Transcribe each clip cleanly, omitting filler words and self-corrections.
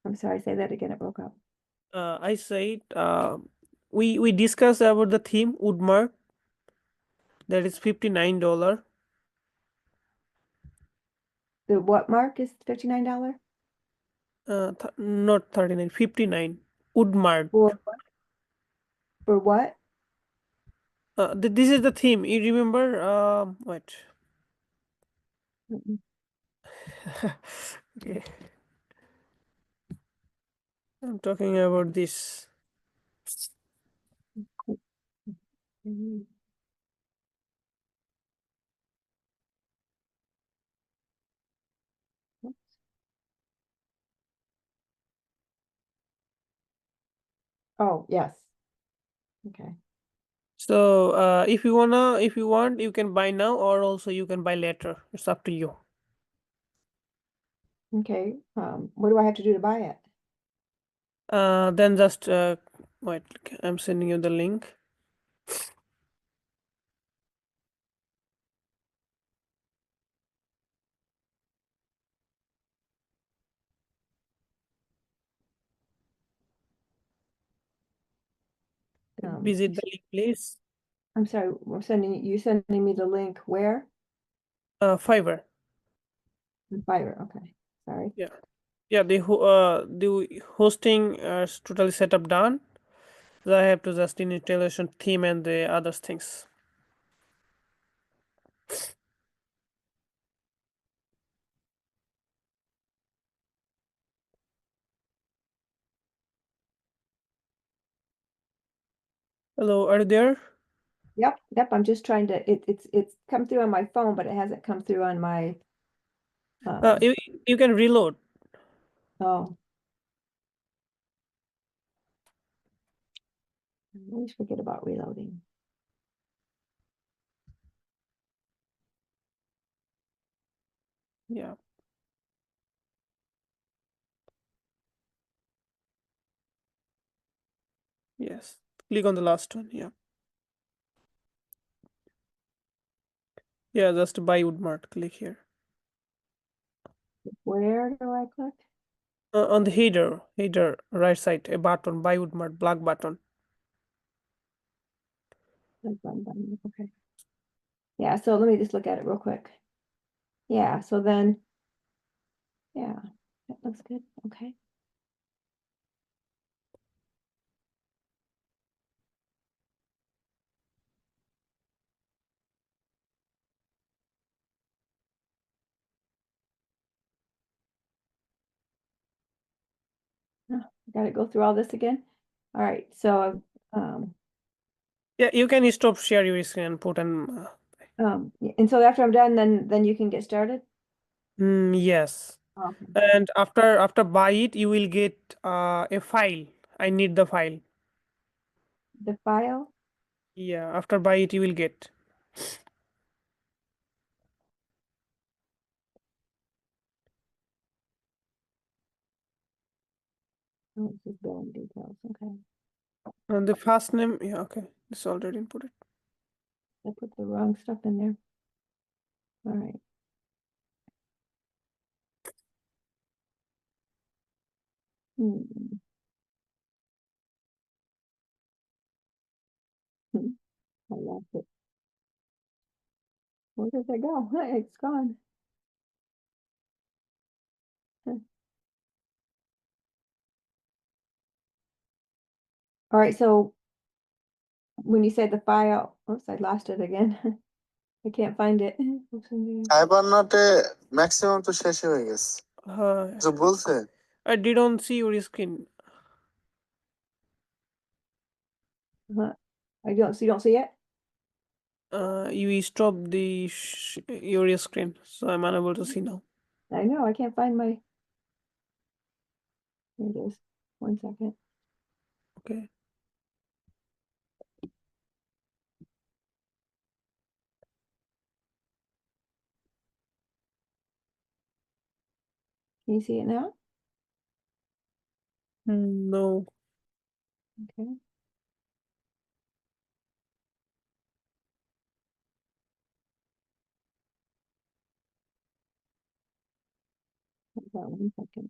I'm sorry, say that again. It broke up. I said we discussed about the theme Woodmark, that is $59. The what mark is $59? Not 39, 59. Woodmark. For what? This is the theme. You remember? What? Mm-mm. Okay, I'm talking about this. Mhm. Oops. Oh, yes. Okay. So if you want, you can buy now, or also you can buy later. It's up to you. Okay. What do I have to do to buy it? Then just wait. I'm sending you the link. Visit the link, please. I'm sorry, you sending me the link where? Fiverr. The Fiverr. Okay. Sorry. Yeah, yeah. The hosting is totally set up done. So I have to just installation theme and the other things. Hello, are you there? Yep. Yep. I'm just trying to. It's come through on my phone, but it hasn't come through on my. Uh, Um, you you can reload. oh, I always forget about reloading. Yeah. Yes. Click on the last one. Yeah. Yeah. Just buy Woodmart. Click here. Where do I click? On the header, right side, a button, buy Woodmart, black button. Okay. Yeah. So let me just look at it real quick. Yeah. So then, yeah, that looks good. Okay. Got to go through all this again. All right. So, Yeah, you can stop share your screen and put an. and so after I'm done, then you can get started. Yes. Okay. And after buy it, you will get a file. I need the file. The file. Yeah. After buy it, you will get. Oh, this is billing details. Okay. And the first name. Yeah. Okay. It's already inputted. I put the wrong stuff in there. All right. Hmm. Hmm. I lost it. Where did it go? It's gone. Huh. All right. So when you said the file, oops, I lost it again. I can't find it. সাইবারনেটে maximum তো শেষই হয়ে গেছে কিছু বলছে I didn't see your screen. I don't. So you don't see it? You stop your screen, so I'm unable to see now. I know. I can't find my. Here it is. 1 second. Okay. Can you see it now? No. Okay. Hold on 1 second.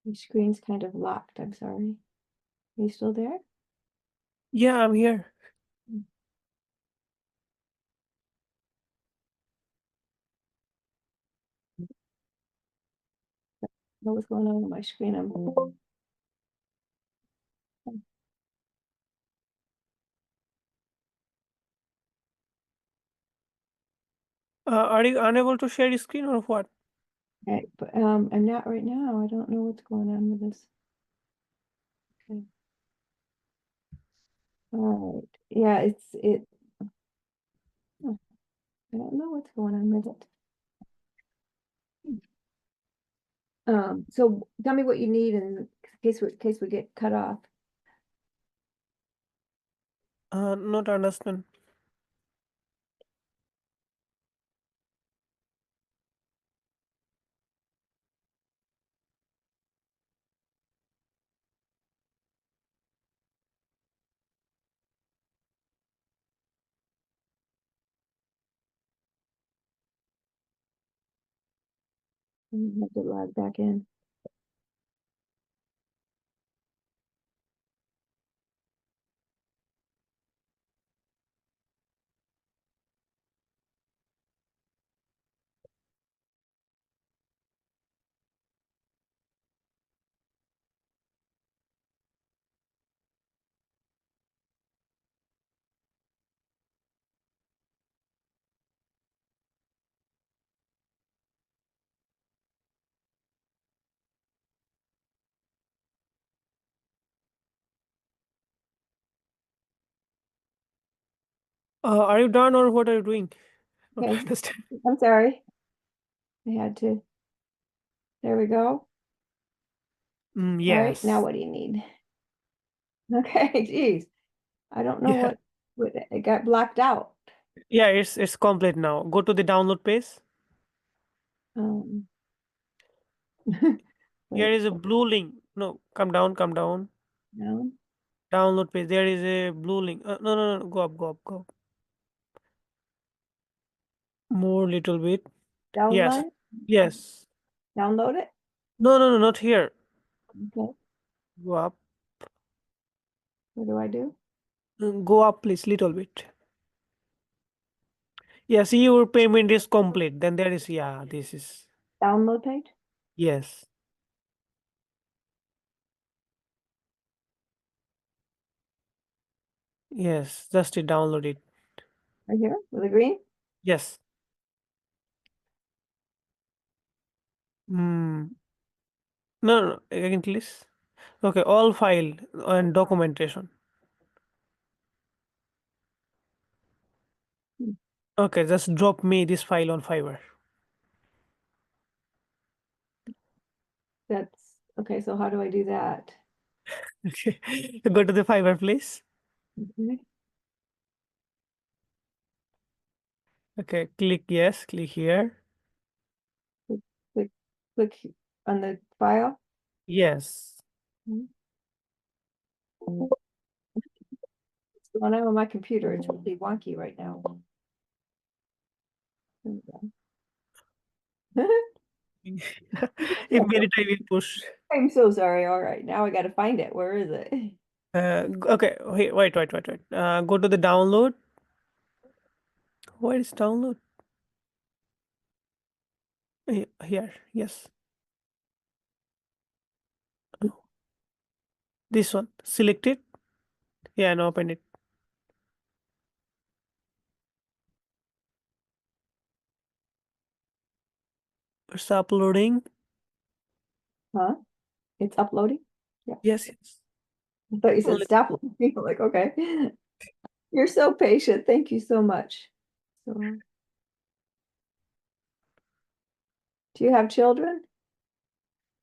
Your screen's kind of locked. I'm sorry. Are you still there? Yeah, I'm here. Know what's going on with my screen? Are you unable to share your screen or what? But I'm not right now. I don't know what's going on with this. Okay. All right. Yeah, oh, I don't know what's going on with it. So tell me what you need in case we get cut off. Not understand. I have to log back in. Are you done or what are you doing? Not Okay. understand. I'm sorry. I had to. There we go. All right. Now Yes. what do you need? Okay. Geez. I don't know Yeah. what it got blacked out. Yeah, it's complete now. Go to the download page. Um, Here wait, is a blue link. No, come down, come down. no, Download page. There is a blue link. No, no, no. Go up, go up, go up. More little bit. Yes. download, Yes. download it. No, no, no, not here. Okay. Go up. What do I do? Go up, please, little bit. Yeah, see your payment is complete. Then there is, yeah, this is, Download page yes. Yes, just to download it. right here with the green. Yes. Hmm. No, no, no, again, please. Okay, all file and documentation. Hmm, Okay, just drop me this file on Fiverr. That's okay. So how do I do that? Okay, go to the Fiverr, please. Okay. Okay, click yes, click here. Click, click, click on the file. Yes. Mhm. What's going on with my computer? It's really wonky right now. There we go. Immediately we push. I'm so sorry. All right, now I got to find it. Where is it? Okay, wait. Go to the download. Where is download? Here, yes. This one. Select it. Yeah, and open it. It's uploading. Huh? It's uploading. Yeah. Yes, yes. I thought you said Only stop. Like, okay. You're so patient. Thank you so much. So, do you have children?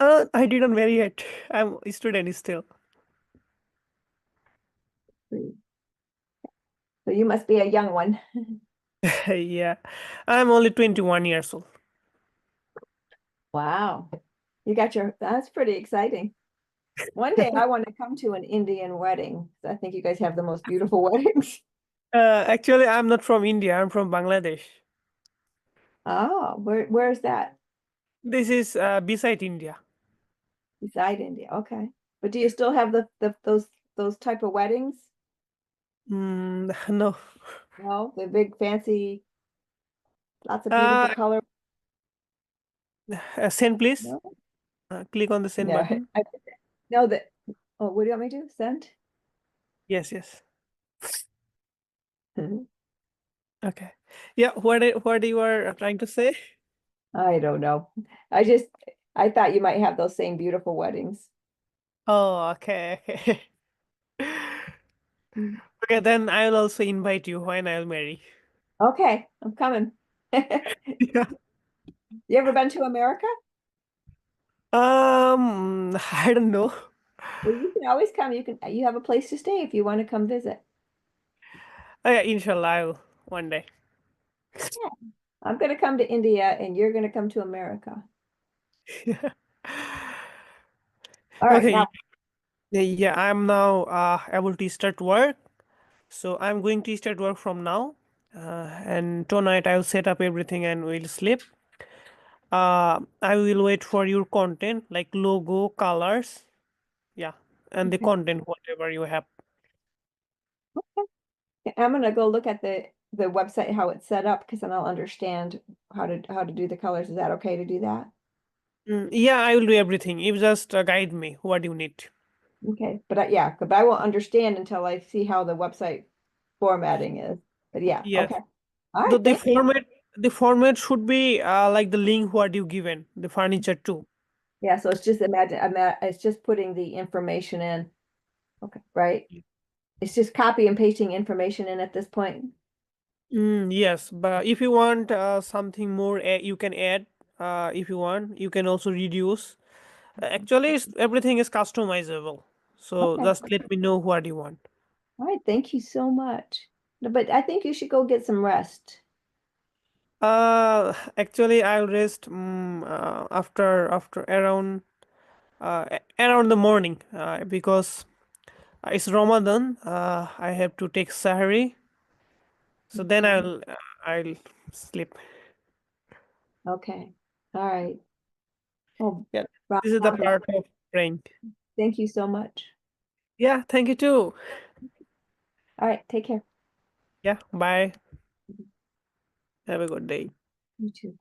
I didn't marry yet. I'm a student still. Three. So you must be a young one. Yeah. I'm only 21 years old. Wow. That's pretty exciting. One day I want to come to an Indian wedding. I think you guys have the most beautiful weddings. Actually, I'm not from India. I'm from Bangladesh. Oh, where's that? This is beside India. Beside India, okay. But do you still have those type of weddings? No. No, the big fancy, lots of beautiful Uh, color. Send, please. No? Click on the send Yeah, button. no, that, oh, what do you want me to do? Send? Yes, yes. Okay. Yeah, what you are trying to say? I don't know. I thought you might have those same beautiful weddings. Oh, okay, okay. Mm. Okay, then I'll also invite you when I'll marry. Okay, I'm coming. Yeah. You ever been to America? I don't know. Well, you can always come. You have a place to stay if you want to come visit. Yeah, inshallah, I'll one day. Yeah, I'm gonna come to India and you're gonna come to America. All right, Okay, now, yeah, I'm now able to start work. So I'm going to start work from now. And tonight I'll set up everything and we'll sleep. I will wait for your content like logo, colors, yeah, and the okay. content whatever you have. I'm gonna go look at the website, how it's set up, because then I'll understand how to do the colors. Is that okay to do that? Yeah, I will do everything. You just guide me what you need. Okay, yeah, but I won't understand until I see how the website formatting is. But yeah, Yes. okay. All The right, the thank you. format the format should be like the link what you given the furniture too. Yeah, so it's just it's just putting the information in. Okay, right? It's just copy and pasting information in at this point. Yes, but if you want something more, you can add. If you want, you can also reduce. Actually, everything is customizable. So Okay. just let me know what you want. All right, thank you so much. No, but I think you should go get some rest. Actually, I'll rest after around around the morning because it's Ramadan. I have to take Sahari, so then Okay. I'll sleep. Okay. All right. Well, Yeah, Rob, this is the part of praying. thank you so much. Yeah, thank you too. All right, take care. Yeah, bye. Have a good day. You too.